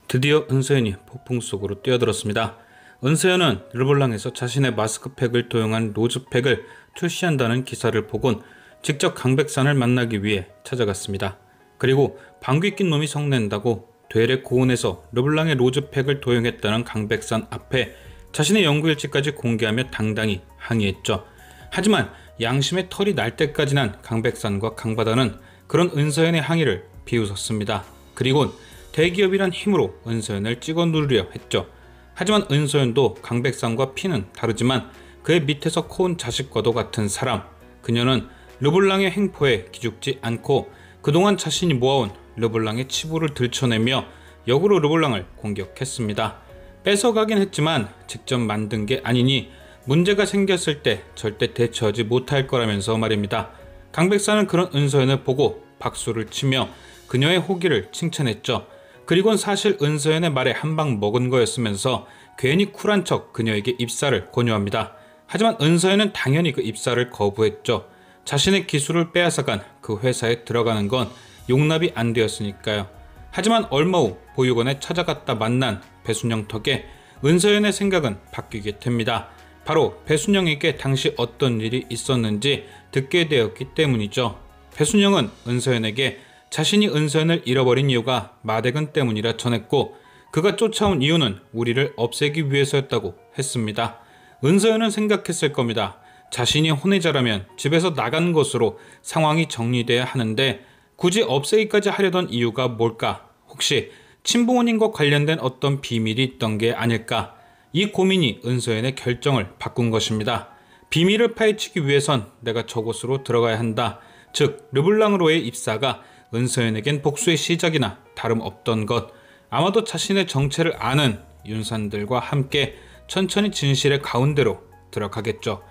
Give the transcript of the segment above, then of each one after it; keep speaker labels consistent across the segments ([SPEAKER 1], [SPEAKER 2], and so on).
[SPEAKER 1] 드디어 은서연이 폭풍 속으로 뛰어들었습니다. 은서연은 르블랑에서 자신의 마스크팩을 도용한 로즈팩을 출시한다는 기사를 보곤 직접 강백산을 만나기 위해 찾아갔습니다. 그리고 방귀 낀 놈이 성낸다고 되레 고온에서 르블랑의 로즈팩을 도용했다는 강백산 앞에 자신의 연구일지까지 공개하며 당당히 항의했죠. 하지만 양심의 털이 날 때까지 난 강백산과 강바다는 그런 은서연의 항의를 비웃었습니다. 그리곤 대기업이란 힘으로 은서연을 찍어 누르려 했죠. 하지만 은서연도 강백산과 피는 다르지만 그의 밑에서 커온 자식과도 같은 사람. 그녀는 르블랑의 행포에 기죽지 않고 그동안 자신이 모아온 르블랑의 치부를 들춰내며 역으로 르블랑을 공격했습니다. 뺏어가긴 했지만 직접 만든 게 아니니 문제가 생겼을 때 절대 대처하지 못할 거라면서 말입니다. 강백산은 그런 은서연을 보고 박수를 치며 그녀의 호기를 칭찬했죠. 그리곤 사실 은서연의 말에 한 방 먹은 거였으면서 괜히 쿨한 척 그녀에게 입사를 권유합니다. 하지만 은서연은 당연히 그 입사를 거부했죠. 자신의 기술을 빼앗아간 그 회사에 들어가는 건 용납이 안 되었으니까요. 하지만 얼마 후 보육원에 찾아갔다 만난 배순영 덕에 은서연의 생각은 바뀌게 됩니다. 바로 배순영에게 당시 어떤 일이 있었는지 듣게 되었기 때문이죠. 배순영은 은서연에게 자신이 은서연을 잃어버린 이유가 마대근 때문이라 전했고 그가 쫓아온 이유는 우리를 없애기 위해서였다고 했습니다. 은서연은 생각했을 겁니다. 자신이 혼외자라면 집에서 나간 것으로 상황이 정리돼야 하는데 굳이 없애기까지 하려던 이유가 뭘까? 혹시 친부모님과 관련된 어떤 비밀이 있던 게 아닐까? 이 고민이 은서연의 결정을 바꾼 것입니다. 비밀을 파헤치기 위해선 내가 저곳으로 들어가야 한다. 즉 르블랑으로의 입사가 은서연에겐 복수의 시작이나 다름없던 것. 아마도 자신의 정체를 아는 윤산들과 함께 천천히 진실의 가운데로 들어가겠죠.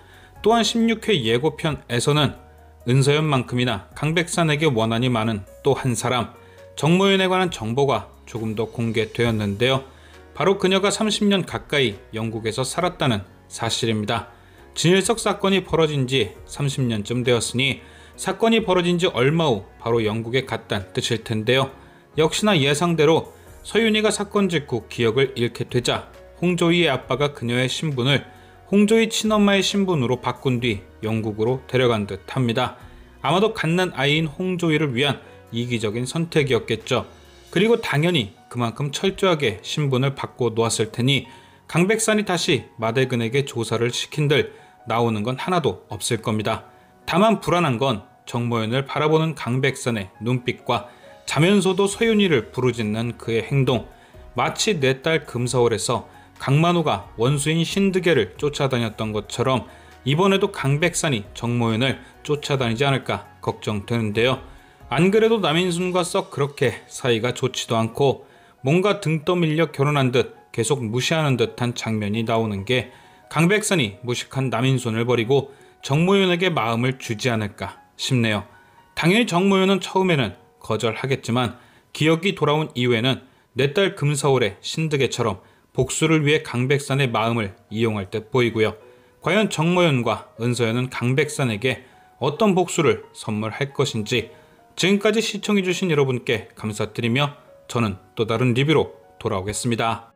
[SPEAKER 1] 또한 16회 예고편에서는 은서연만큼이나 강백산에게 원한이 많은 또 한 사람 정모연에 관한 정보가 조금 더 공개되었는데요. 바로 그녀가 30년 가까이 영국에서 살았다는 사실입니다. 진일석 사건이 벌어진 지 30년쯤 되었으니 사건이 벌어진 지 얼마 후 바로 영국에 갔다는 뜻일 텐데요. 역시나 예상대로 서윤이가 사건 직후 기억을 잃게 되자 홍조이의 아빠가 그녀의 신분을 홍조이 친엄마의 신분으로 바꾼 뒤 영국으로 데려간 듯 합니다. 아마도 갓난 아이인 홍조이를 위한 이기적인 선택이었겠죠. 그리고 당연히 그만큼 철저하게 신분을 바꿔 놓았을 테니 강백산이 다시 마대근에게 조사를 시킨들 나오는 건 하나도 없을 겁니다. 다만 불안한 건 정모연을 바라보는 강백산의 눈빛과 자면서도 서윤이를 부르짖는 그의 행동. 마치 내 딸 금서울에서 강만호가 원수인 신드계를 쫓아다녔던 것처럼 이번에도 강백산이 정모연을 쫓아다니지 않을까 걱정되는데요. 안 그래도 남인순과 썩 그렇게 사이가 좋지도 않고 뭔가 등 떠밀려 결혼한 듯 계속 무시하는 듯한 장면이 나오는 게 강백산이 무식한 남인순을 버리고 정모연에게 마음을 주지 않을까 싶네요. 당연히 정모연은 처음에는 거절하겠지만 기억이 돌아온 이후에는 내 딸 금서울의 신드계처럼 복수를 위해 강백산의 마음을 이용할 듯 보이고요. 과연 정모연과 은서연은 강백산에게 어떤 복수를 선물할 것인지 지금까지 시청해주신 여러분께 감사드리며 저는 또 다른 리뷰로 돌아오겠습니다.